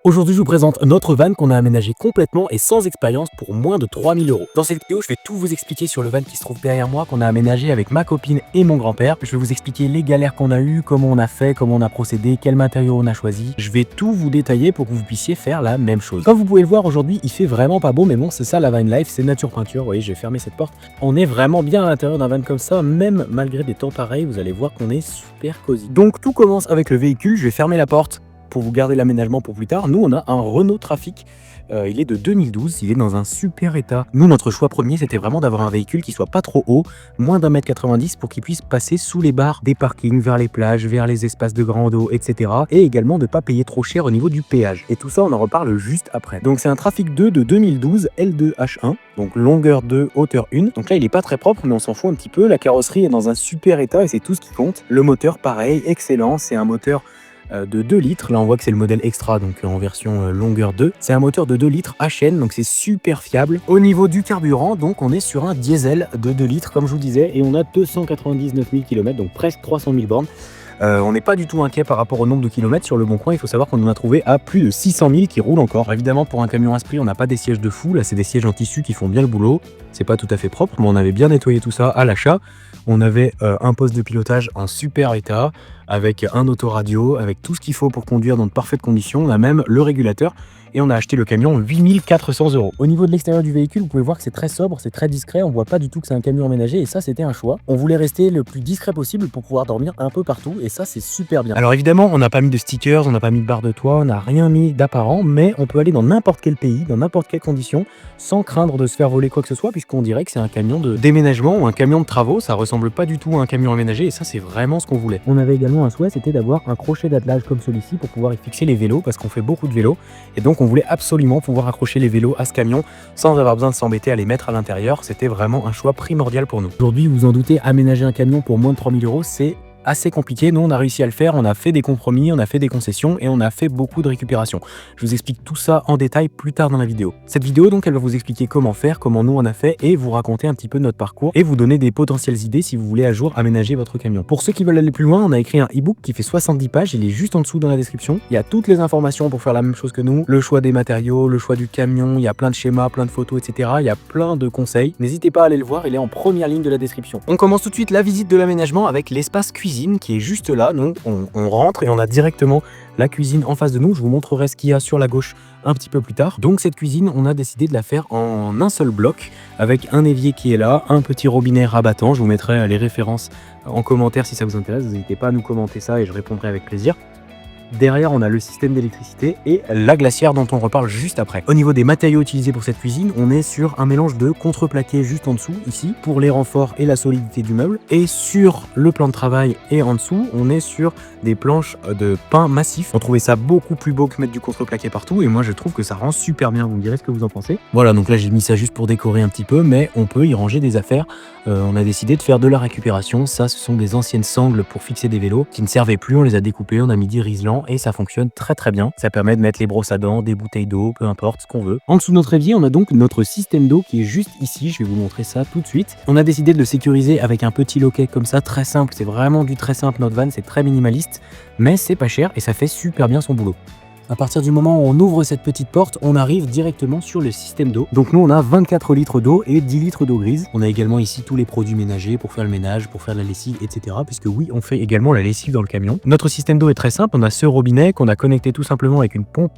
Aujourd'hui, je vous présente notre van qu'on a aménagé complètement et sans expérience pour moins de 3000 €. Dans cette vidéo, je vais tout vous expliquer sur le van qui se trouve derrière moi, qu'on a aménagé avec ma copine et mon grand-père. Je vais vous expliquer les galères qu'on a eues, comment on a fait, comment on a procédé, quels matériaux on a choisi. Je vais tout vous détailler pour que vous puissiez faire la même chose. Comme vous pouvez le voir aujourd'hui, il fait vraiment pas beau, mais bon, c'est ça la van life, c'est nature peinture. Vous voyez, je vais fermer cette porte. On est vraiment bien à l'intérieur d'un van comme ça, même malgré des temps pareils, vous allez voir qu'on est super cosy. Donc tout commence avec le véhicule, je vais fermer la porte pour vous garder l'aménagement pour plus tard. Nous, on a un Renault Trafic. Il est de 2012, il est dans un super état. Nous, notre choix premier, c'était vraiment d'avoir un véhicule qui soit pas trop haut, moins d'1,90 m pour qu'il puisse passer sous les barres des parkings, vers les plages, vers les espaces de grand eau, etc. Et également de ne pas payer trop cher au niveau du péage. Et tout ça, on en reparle juste après. Donc c'est un Trafic 2 de 2012, L2H1, donc longueur 2, hauteur 1. Donc là, il est pas très propre, mais on s'en fout un petit peu. La carrosserie est dans un super état et c'est tout ce qui compte. Le moteur, pareil, excellent. C'est un moteur de 2 litres, là on voit que c'est le modèle extra, donc en version longueur 2. C'est un moteur de 2 litres HN, donc c'est super fiable. Au niveau du carburant, donc on est sur un diesel de 2 litres, comme je vous disais, et on a 299 000 km, donc presque 300 000 bornes. On n'est pas du tout inquiet par rapport au nombre de kilomètres sur le Bon Coin. Il faut savoir qu'on en a trouvé à plus de 600 000 qui roulent encore. Alors évidemment, pour un camion Esprit, on n'a pas des sièges de fou. Là, c'est des sièges en tissu qui font bien le boulot. C'est pas tout à fait propre, mais on avait bien nettoyé tout ça à l'achat. On avait un poste de pilotage en super état, avec un autoradio, avec tout ce qu'il faut pour conduire dans de parfaites conditions. On a même le régulateur. Et on a acheté le camion 8 400 €. Au niveau de l'extérieur du véhicule, vous pouvez voir que c'est très sobre, c'est très discret, on voit pas du tout que c'est un camion aménagé et ça c'était un choix. On voulait rester le plus discret possible pour pouvoir dormir un peu partout et ça c'est super bien. Alors évidemment, on n'a pas mis de stickers, on n'a pas mis de barre de toit, on n'a rien mis d'apparent, mais on peut aller dans n'importe quel pays, dans n'importe quelle condition, sans craindre de se faire voler quoi que ce soit, puisqu'on dirait que c'est un camion de déménagement ou un camion de travaux. Ça ressemble pas du tout à un camion aménagé et ça c'est vraiment ce qu'on voulait. On avait également un souhait, c'était d'avoir un crochet d'attelage comme celui-ci pour pouvoir y fixer les vélos, parce qu'on fait beaucoup de vélos et donc on voulait absolument pouvoir accrocher les vélos à ce camion sans avoir besoin de s'embêter à les mettre à l'intérieur. C'était vraiment un choix primordial pour nous. Aujourd'hui, vous vous en doutez, aménager un camion pour moins de 3000 €, c'est assez compliqué. Nous, on a réussi à le faire, on a fait des compromis, on a fait des concessions et on a fait beaucoup de récupération. Je vous explique tout ça en détail plus tard dans la vidéo. Cette vidéo, donc, elle va vous expliquer comment faire, comment nous on a fait et vous raconter un petit peu notre parcours et vous donner des potentielles idées si vous voulez un jour aménager votre camion. Pour ceux qui veulent aller plus loin, on a écrit un e-book qui fait 70 pages, il est juste en dessous dans la description. Il y a toutes les informations pour faire la même chose que nous, le choix des matériaux, le choix du camion, il y a plein de schémas, plein de photos, etc. Il y a plein de conseils. N'hésitez pas à aller le voir, il est en première ligne de la description. On commence tout de suite la visite de l'aménagement avec l'espace cuisine qui est juste là. Donc on rentre et on a directement la cuisine en face de nous. Je vous montrerai ce qu'il y a sur la gauche un petit peu plus tard. Donc cette cuisine, on a décidé de la faire en un seul bloc avec un évier qui est là, un petit robinet rabattant. Je vous mettrai les références en commentaire si ça vous intéresse. N'hésitez pas à nous commenter ça et je répondrai avec plaisir. Derrière, on a le système d'électricité et la glacière dont on reparle juste après. Au niveau des matériaux utilisés pour cette cuisine, on est sur un mélange de contreplaqué juste en dessous, ici, pour les renforts et la solidité du meuble. Et sur le plan de travail et en dessous, on est sur des planches de pin massif. On trouvait ça beaucoup plus beau que mettre du contreplaqué partout et moi je trouve que ça rend super bien. Vous me direz ce que vous en pensez. Voilà, donc là j'ai mis ça juste pour décorer un petit peu, mais on peut y ranger des affaires. On a décidé de faire de la récupération. Ça, ce sont des anciennes sangles pour fixer des vélos qui ne servaient plus. On les a découpées, on a mis du riselant et ça fonctionne très très bien. Ça permet de mettre les brosses à dents, des bouteilles d'eau, peu importe ce qu'on veut. En dessous de notre évier, on a donc notre système d'eau qui est juste ici. Je vais vous montrer ça tout de suite. On a décidé de le sécuriser avec un petit loquet comme ça, très simple. C'est vraiment du très simple. Notre van, c'est très minimaliste, mais c'est pas cher et ça fait super bien son boulot. À partir du moment où on ouvre cette petite porte, on arrive directement sur le système d'eau. Donc nous, on a 24 litres d'eau et 10 litres d'eau grise. On a également ici tous les produits ménagers pour faire le ménage, pour faire la lessive, etc. Puisque oui, on fait également la lessive dans le camion. Notre système d'eau est très simple. On a ce robinet qu'on a connecté tout simplement avec une pompe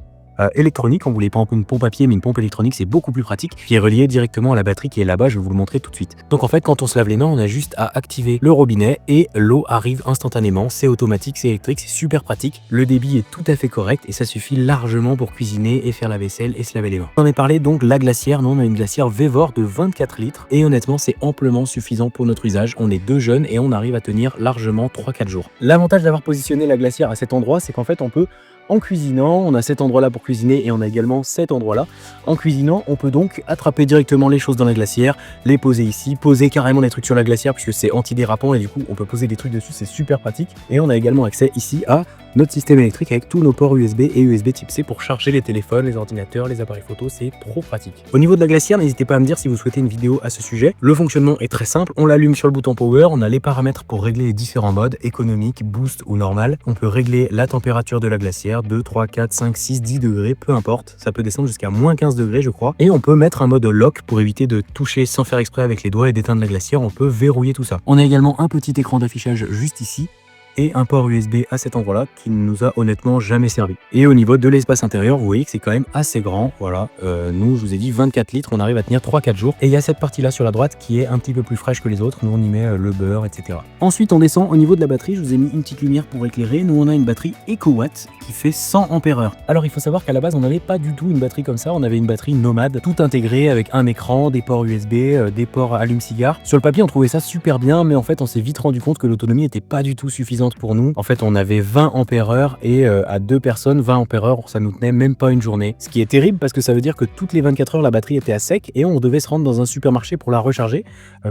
électronique. On voulait pas une pompe à pied, mais une pompe électronique, c'est beaucoup plus pratique, qui est reliée directement à la batterie qui est là-bas. Je vais vous le montrer tout de suite. Donc en fait, quand on se lave les mains, on a juste à activer le robinet et l'eau arrive instantanément. C'est automatique, c'est électrique, c'est super pratique. Le débit est tout à fait correct et ça suffit largement pour cuisiner et faire la vaisselle et se laver les mains. On en a parlé donc la glacière. Nous, on a une glacière Vevor de 24 litres et honnêtement, c'est amplement suffisant pour notre usage. On est deux jeunes et on arrive à tenir largement 3-4 jours. L'avantage d'avoir positionné la glacière à cet endroit, c'est qu'en fait, on peut en cuisinant, on a cet endroit-là pour cuisiner et on a également cet endroit-là. En cuisinant, on peut donc attraper directement les choses dans la glacière, les poser ici, poser carrément des trucs sur la glacière puisque c'est antidérapant et du coup on peut poser des trucs dessus, c'est super pratique. Et on a également accès ici à notre système électrique avec tous nos ports USB et USB type C pour charger les téléphones, les ordinateurs, les appareils photo, c'est trop pratique. Au niveau de la glacière, n'hésitez pas à me dire si vous souhaitez une vidéo à ce sujet. Le fonctionnement est très simple, on l'allume sur le bouton power, on a les paramètres pour régler les différents modes, économique, boost ou normal. On peut régler la température de la glacière, faire 2, 3, 4, 5, 6, 10 degrés, peu importe. Ça peut descendre jusqu'à moins 15 degrés, je crois. Et on peut mettre un mode lock pour éviter de toucher sans faire exprès avec les doigts et d'éteindre la glacière. On peut verrouiller tout ça. On a également un petit écran d'affichage juste ici et un port USB à cet endroit-là qui ne nous a honnêtement jamais servi. Et au niveau de l'espace intérieur, vous voyez que c'est quand même assez grand. Voilà, nous, je vous ai dit 24 litres, on arrive à tenir 3-4 jours. Et il y a cette partie-là sur la droite qui est un petit peu plus fraîche que les autres. Nous, on y met le beurre, etc. Ensuite, on descend au niveau de la batterie. Je vous ai mis une petite lumière pour éclairer. Nous, on a une batterie EcoWatt qui fait 100 ampères-heure. Alors, il faut savoir qu'à la base, on n'avait pas du tout une batterie comme ça. On avait une batterie nomade, tout intégrée avec un écran, des ports USB, des ports allume-cigare. Sur le papier, on trouvait ça super bien, mais en fait, on s'est vite rendu compte que l'autonomie n'était pas du tout suffisante pour nous. En fait, on avait 20 ampères-heure et à 2 personnes, 20 ampères-heure, ça nous tenait même pas une journée. Ce qui est terrible parce que ça veut dire que toutes les 24 heures, la batterie était à sec et on devait se rendre dans un supermarché pour la recharger,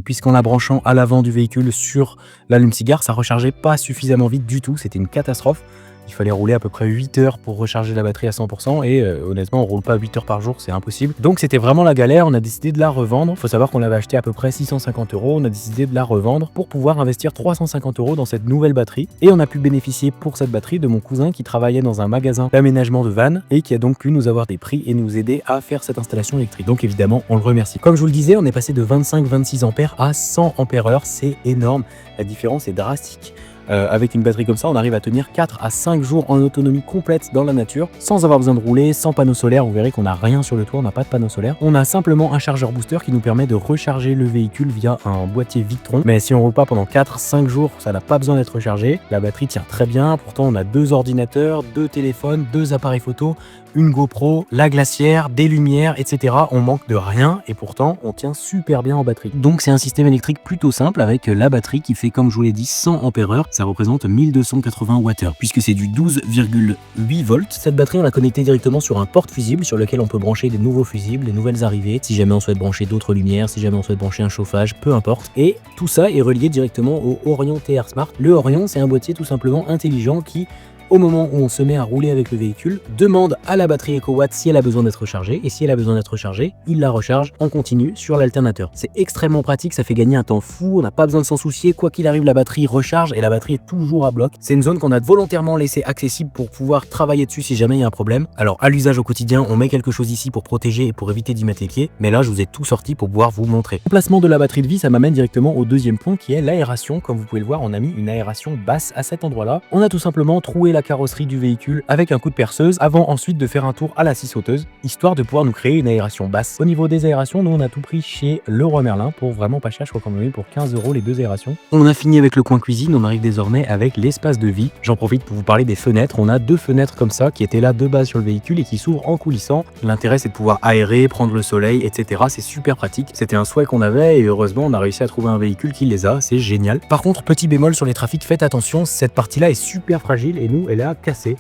puisqu'en la branchant à l'avant du véhicule sur l'allume-cigare, ça rechargeait pas suffisamment vite du tout. C'était une catastrophe. Il fallait rouler à peu près 8 heures pour recharger la batterie à 100% et honnêtement on roule pas 8 heures par jour, c'est impossible. Donc c'était vraiment la galère, on a décidé de la revendre. Faut savoir qu'on l'avait acheté à peu près 650 €, on a décidé de la revendre pour pouvoir investir 350 € dans cette nouvelle batterie. Et on a pu bénéficier pour cette batterie de mon cousin qui travaillait dans un magasin d'aménagement de vannes et qui a donc pu nous avoir des prix et nous aider à faire cette installation électrique. Donc évidemment on le remercie. Comme je vous le disais, on est passé de 25-26 ampères à 100 ampères-heure, c'est énorme, la différence est drastique. Avec une batterie comme ça, on arrive à tenir 4 à 5 jours en autonomie complète dans la nature, sans avoir besoin de rouler, sans panneau solaire. Vous verrez qu'on n'a rien sur le toit, on n'a pas de panneau solaire. On a simplement un chargeur booster qui nous permet de recharger le véhicule via un boîtier Victron. Mais si on roule pas pendant 4-5 jours, ça n'a pas besoin d'être rechargé. La batterie tient très bien, pourtant on a 2 ordinateurs, 2 téléphones, 2 appareils photo, une GoPro, la glacière, des lumières, etc. On manque de rien et pourtant on tient super bien en batterie. Donc c'est un système électrique plutôt simple avec la batterie qui fait, comme je vous l'ai dit, 100 ampères-heure. Ça représente 1280 Wh puisque c'est du 12,8 volts. Cette batterie, on l'a connectée directement sur un porte-fusible sur lequel on peut brancher des nouveaux fusibles, des nouvelles arrivées, si jamais on souhaite brancher d'autres lumières, si jamais on souhaite brancher un chauffage, peu importe. Et tout ça est relié directement au Orion TR Smart. Le Orion, c'est un boîtier tout simplement intelligent qui, au moment où on se met à rouler avec le véhicule, demande à la batterie EcoWatt si elle a besoin d'être rechargée, et si elle a besoin d'être rechargée, il la recharge en continu sur l'alternateur. C'est extrêmement pratique, ça fait gagner un temps fou, on n'a pas besoin de s'en soucier, quoi qu'il arrive la batterie recharge et la batterie est toujours à bloc. C'est une zone qu'on a volontairement laissée accessible pour pouvoir travailler dessus si jamais il y a un problème. Alors à l'usage au quotidien, on met quelque chose ici pour protéger et pour éviter d'y mettre les pieds, mais là je vous ai tout sorti pour pouvoir vous montrer. Le placement de la batterie de vie, ça m'amène directement au deuxième point qui est l'aération. Comme vous pouvez le voir, on a mis une aération basse à cet endroit-là. On a tout simplement troué la carrosserie du véhicule avec un coup de perceuse avant ensuite de faire un tour à la scie sauteuse, histoire de pouvoir nous créer une aération basse. Au niveau des aérations, nous on a tout pris chez Leroy Merlin pour vraiment pas cher, je crois qu'on a eu pour 15 € les 2 aérations. On a fini avec le coin cuisine, on arrive désormais avec l'espace de vie. J'en profite pour vous parler des fenêtres. On a 2 fenêtres comme ça qui étaient là de base sur le véhicule et qui s'ouvrent en coulissant. L'intérêt c'est de pouvoir aérer, prendre le soleil, etc. C'est super pratique. C'était un souhait qu'on avait et heureusement on a réussi à trouver un véhicule qui les a, c'est génial. Par contre, petit bémol sur les trafics, faites attention, cette partie-là est super fragile et nous elle est à casser.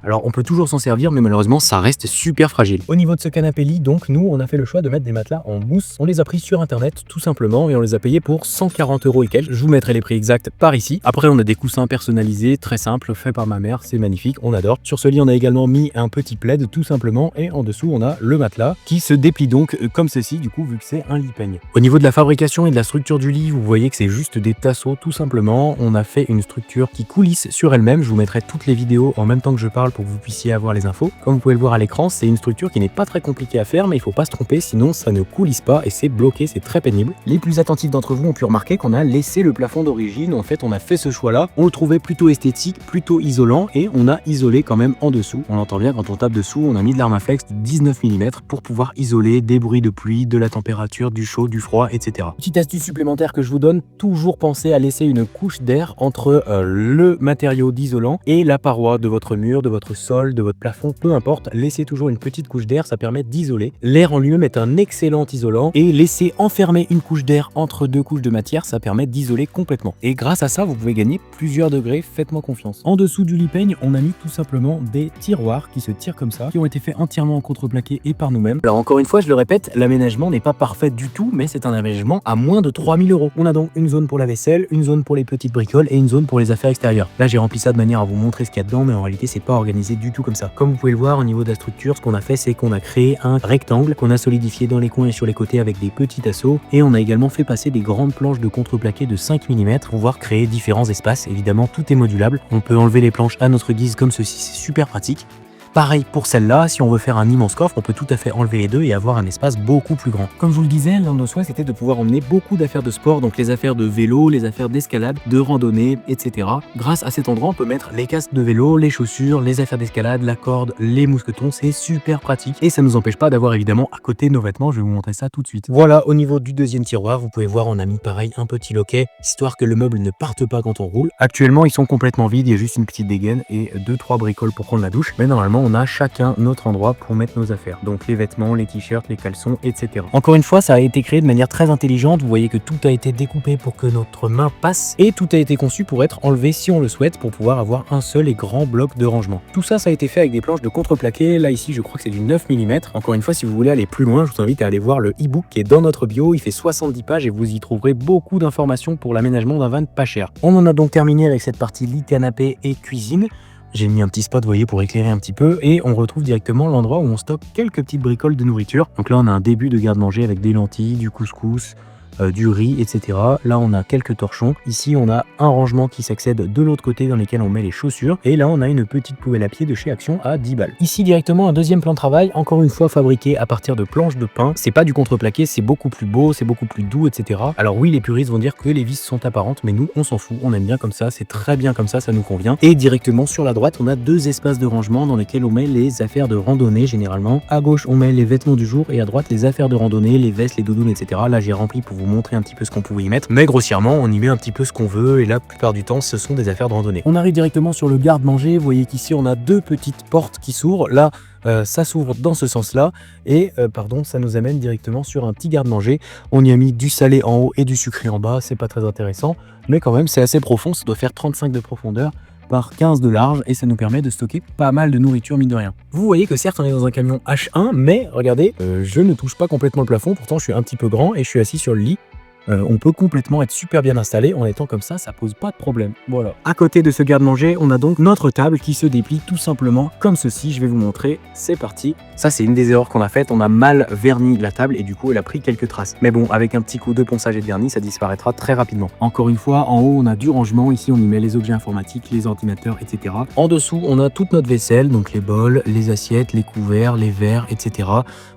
Alors on peut toujours s'en servir, mais malheureusement ça reste super fragile. Au niveau de ce canapé lit, donc nous on a fait le choix de mettre des matelas en mousse. On les a pris sur internet tout simplement et on les a payés pour 140 € et quelques. Je vous mettrai les prix exacts par ici. Après on a des coussins personnalisés, très simples, faits par ma mère, c'est magnifique, on adore. Sur ce lit on a également mis un petit plaid tout simplement et en dessous on a le matelas qui se déplie donc comme ceci du coup vu que c'est un lit peigne. Au niveau de la fabrication et de la structure du lit, vous voyez que c'est juste des tasseaux tout simplement. On a fait une structure qui coulisse sur elle-même. Je vous mettrai toutes les vidéos en même temps que je parle pour que vous puissiez avoir les infos. Comme vous pouvez le voir à l'écran, c'est une structure qui n'est pas très compliquée à faire, mais il faut pas se tromper, sinon ça ne coulisse pas et c'est bloqué, c'est très pénible. Les plus attentifs d'entre vous ont pu remarquer qu'on a laissé le plafond d'origine. En fait, on a fait ce choix-là. On le trouvait plutôt esthétique, plutôt isolant et on a isolé quand même en dessous. On entend bien quand on tape dessous, on a mis de l'armaflex de 19 mm pour pouvoir isoler des bruits de pluie, de la température, du chaud, du froid, etc. Petite astuce supplémentaire que je vous donne, toujours pensez à laisser une couche d'air entre le matériau d'isolant et la paroi de votre mur, de votre sol, de votre plafond, peu importe, laissez toujours une petite couche d'air, ça permet d'isoler. L'air en lui-même est un excellent isolant et laisser enfermer une couche d'air entre 2 couches de matière, ça permet d'isoler complètement. Et grâce à ça, vous pouvez gagner plusieurs degrés, faites-moi confiance. En dessous du lit peigne, on a mis tout simplement des tiroirs qui se tirent comme ça, qui ont été faits entièrement en contreplaqué et par nous-mêmes. Alors encore une fois, je le répète, l'aménagement n'est pas parfait du tout, mais c'est un aménagement à moins de 3000 €. On a donc une zone pour la vaisselle, une zone pour les petites bricoles et une zone pour les affaires extérieures. Là, j'ai rempli ça de manière à vous montrer ce qu'il y a dedans, mais en réalité, c'est pas organisé organisé du tout comme ça. Comme vous pouvez le voir au niveau de la structure, ce qu'on a fait, c'est qu'on a créé un rectangle qu'on a solidifié dans les coins et sur les côtés avec des petits tasseaux, et on a également fait passer des grandes planches de contreplaqué de 5 mm pour pouvoir créer différents espaces. Évidemment, tout est modulable. On peut enlever les planches à notre guise comme ceci, c'est super pratique. Pareil pour celle-là, si on veut faire un immense coffre, on peut tout à fait enlever les deux et avoir un espace beaucoup plus grand. Comme je vous le disais, l'un de nos souhaits, c'était de pouvoir emmener beaucoup d'affaires de sport, donc les affaires de vélo, les affaires d'escalade, de randonnée, etc. Grâce à cet endroit, on peut mettre les casques de vélo, les chaussures, les affaires d'escalade, la corde, les mousquetons, c'est super pratique. Et ça ne nous empêche pas d'avoir évidemment à côté nos vêtements, je vais vous montrer ça tout de suite. Voilà, au niveau du deuxième tiroir, vous pouvez voir, on a mis pareil un petit loquet, histoire que le meuble ne parte pas quand on roule. Actuellement, ils sont complètement vides, il y a juste une petite dégaine et 2-3 bricoles pour prendre la douche, mais normalement, on a chacun notre endroit pour mettre nos affaires, donc les vêtements, les t-shirts, les caleçons, etc. Encore une fois, ça a été créé de manière très intelligente. Vous voyez que tout a été découpé pour que notre main passe, et tout a été conçu pour être enlevé si on le souhaite, pour pouvoir avoir un seul et grand bloc de rangement. Tout ça, ça a été fait avec des planches de contreplaqué. Là ici, je crois que c'est du 9 mm. Encore une fois, si vous voulez aller plus loin, je vous invite à aller voir le e-book qui est dans notre bio. Il fait 70 pages et vous y trouverez beaucoup d'informations pour l'aménagement d'un van pas cher. On en a donc terminé avec cette partie lit, canapé et cuisine. J'ai mis un petit spot, vous voyez, pour éclairer un petit peu, et on retrouve directement l'endroit où on stocke quelques petites bricoles de nourriture. Donc là, on a un début de garde-manger avec des lentilles, du couscous, du riz, etc. Là, on a quelques torchons. Ici, on a un rangement qui s'accède de l'autre côté dans lequel on met les chaussures. Et là, on a une petite poubelle à pied de chez Action à 10 balles. Ici, directement, un deuxième plan de travail, encore une fois fabriqué à partir de planches de pin. C'est pas du contreplaqué, c'est beaucoup plus beau, c'est beaucoup plus doux, etc. Alors oui, les puristes vont dire que les vis sont apparentes, mais nous, on s'en fout. On aime bien comme ça, c'est très bien comme ça nous convient. Et directement sur la droite, on a deux espaces de rangement dans lesquels on met les affaires de randonnée, généralement. À gauche, on met les vêtements du jour, et à droite, les affaires de randonnée, les vestes, les doudounes, etc. Là, j'ai rempli pour vous montrer un petit peu ce qu'on pouvait y mettre, mais grossièrement on y met un petit peu ce qu'on veut, et la plupart du temps ce sont des affaires de randonnée. On arrive directement sur le garde-manger. Vous voyez qu'ici on a deux petites portes qui s'ouvrent. Là ça s'ouvre dans ce sens-là, et ça nous amène directement sur un petit garde-manger. On y a mis du salé en haut et du sucré en bas. C'est pas très intéressant, mais quand même c'est assez profond. Ça doit faire 35 de profondeur par 15 de large, et ça nous permet de stocker pas mal de nourriture, mine de rien. Vous voyez que certes on est dans un camion H1, mais regardez, je ne touche pas complètement le plafond. Pourtant je suis un petit peu grand et je suis assis sur le lit. On peut complètement être super bien installé en étant comme ça pose pas de problème. Voilà. À côté de ce garde-manger, on a donc notre table qui se déplie tout simplement comme ceci. Je vais vous montrer, c'est parti. Ça, c'est une des erreurs qu'on a faites. On a mal verni la table et du coup elle a pris quelques traces. Mais bon, avec un petit coup de ponçage et de vernis, ça disparaîtra très rapidement. Encore une fois, en haut on a du rangement. Ici on y met les objets informatiques, les ordinateurs, etc. En dessous on a toute notre vaisselle, donc les bols, les assiettes, les couverts, les verres, etc.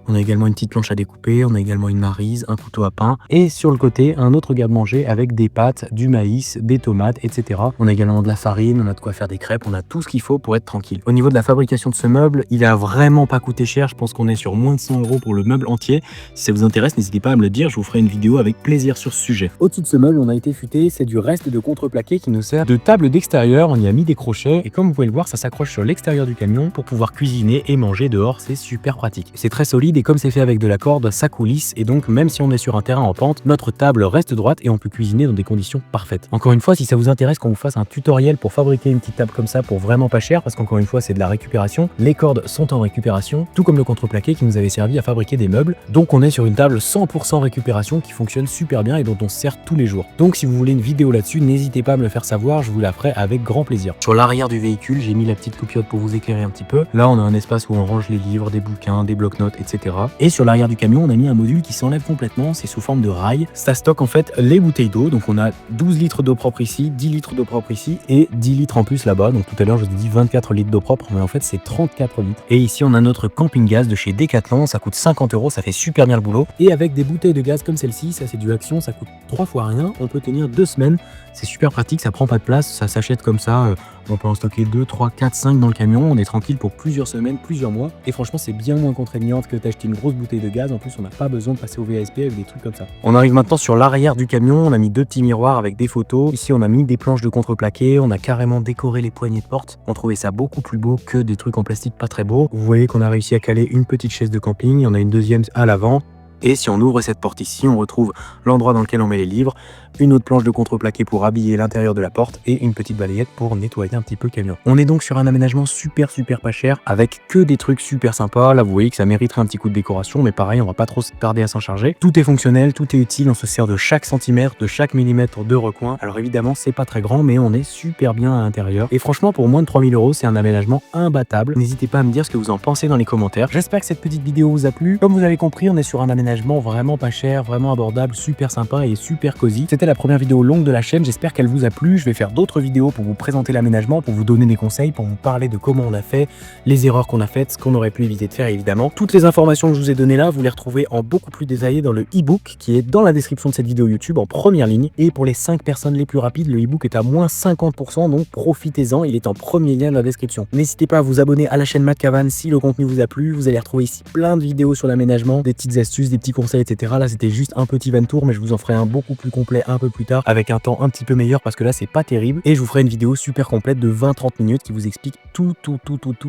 On a également une petite planche à découper, on a également une maryse, un couteau à pain, et sur le côté un autre garde-manger avec des pâtes, du maïs, des tomates, etc. On a également de la farine, on a de quoi faire des crêpes, on a tout ce qu'il faut pour être tranquille. Au niveau de la fabrication de ce meuble, il a vraiment pas coûté cher. Je pense qu'on est sur moins de 100 € pour le meuble entier. Si ça vous intéresse, n'hésitez pas à me le dire, je vous ferai une vidéo avec plaisir sur ce sujet. Au-dessus de ce meuble, on a été futé, c'est du reste de contreplaqué qui nous sert de table d'extérieur. On y a mis des crochets, et comme vous pouvez le voir, ça s'accroche sur l'extérieur du camion pour pouvoir cuisiner et manger dehors. C'est super pratique. C'est très solide, et comme c'est fait avec de la corde, ça coulisse, et donc même si on est sur un terrain en pente, notre table reste droite et on peut cuisiner dans des conditions parfaites. Encore une fois, si ça vous intéresse qu'on vous fasse un tutoriel pour fabriquer une petite table comme ça pour vraiment pas cher, parce qu'encore une fois c'est de la récupération, les cordes sont en récupération, tout comme le contreplaqué qui nous avait servi à fabriquer des meubles. Donc on est sur une table 100% récupération qui fonctionne super bien et dont on se sert tous les jours. Donc si vous voulez une vidéo là-dessus, n'hésitez pas à me le faire savoir, je vous la ferai avec grand plaisir. Sur l'arrière du véhicule, j'ai mis la petite coupiote pour vous éclairer un petit peu. Là on a un espace où on range les livres, des bouquins, des blocs-notes, etc. Et sur l'arrière du camion, on a mis un module qui s'enlève complètement, c'est sous forme de rail. Ça stocke en fait les bouteilles d'eau, donc on a 12 litres d'eau propre ici, 10 litres d'eau propre ici et 10 litres en plus là-bas. Donc tout à l'heure je vous ai dit 24 litres d'eau propre, mais en fait c'est 34 litres. Et ici on a notre camping gaz de chez Decathlon, ça coûte 50 €, ça fait super bien le boulot. Et avec des bouteilles de gaz comme celle-ci, ça c'est du Action, ça coûte 3 fois rien, on peut tenir 2 semaines. C'est super pratique, ça prend pas de place, ça s'achète comme ça, on peut en stocker 2, 3, 4, 5 dans le camion, on est tranquille pour plusieurs semaines, plusieurs mois. Et franchement c'est bien moins contraignant que d'acheter une grosse bouteille de gaz. En plus on n'a pas besoin de passer au VASP avec des trucs comme ça. On arrive maintenant sur l'arrière du camion, on a mis deux petits miroirs avec des photos. Ici on a mis des planches de contreplaqué, on a carrément décoré les poignées de porte. On trouvait ça beaucoup plus beau que des trucs en plastique pas très beaux. Vous voyez qu'on a réussi à caler une petite chaise de camping, il y en a une deuxième à l'avant. Et si on ouvre cette porte ici, on retrouve l'endroit dans lequel on met les livres, une autre planche de contreplaqué pour habiller l'intérieur de la porte et une petite balayette pour nettoyer un petit peu le camion. On est donc sur un aménagement super pas cher avec que des trucs super sympas. Là, vous voyez que ça mériterait un petit coup de décoration, mais pareil, on va pas trop se tarder à s'en charger. Tout est fonctionnel, tout est utile, on se sert de chaque centimètre, de chaque millimètre de recoin. Alors évidemment, c'est pas très grand, mais on est super bien à l'intérieur. Et franchement, pour moins de 3000 €, c'est un aménagement imbattable. N'hésitez pas à me dire ce que vous en pensez dans les commentaires. J'espère que cette petite vidéo vous a plu. Comme vous avez compris, on est sur un aménagement vraiment pas cher, vraiment abordable, super sympa et super cosy. C'était la première vidéo longue de la chaîne, j'espère qu'elle vous a plu. Je vais faire d'autres vidéos pour vous présenter l'aménagement, pour vous donner des conseils, pour vous parler de comment on a fait, les erreurs qu'on a faites, ce qu'on aurait pu éviter de faire évidemment. Toutes les informations que je vous ai données là, vous les retrouvez en beaucoup plus détaillé dans le e-book qui est dans la description de cette vidéo YouTube en première ligne. Et pour les 5 personnes les plus rapides, le e-book est à moins 50%, donc profitez-en, il est en premier lien dans la description. N'hésitez pas à vous abonner à la chaîne Matt Cavan si le contenu vous a plu. Vous allez retrouver ici plein de vidéos sur l'aménagement, des petites astuces, des petits conseils, etc. Là, c'était juste un petit van tour, mais je vous en ferai un beaucoup plus complet un peu plus tard avec un temps un petit peu meilleur parce que là, c'est pas terrible. Et je vous ferai une vidéo super complète de 20-30 minutes qui vous explique tout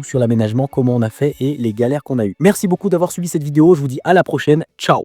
sur l'aménagement, comment on a fait et les galères qu'on a eues. Merci beaucoup d'avoir suivi cette vidéo. Je vous dis à la prochaine. Ciao!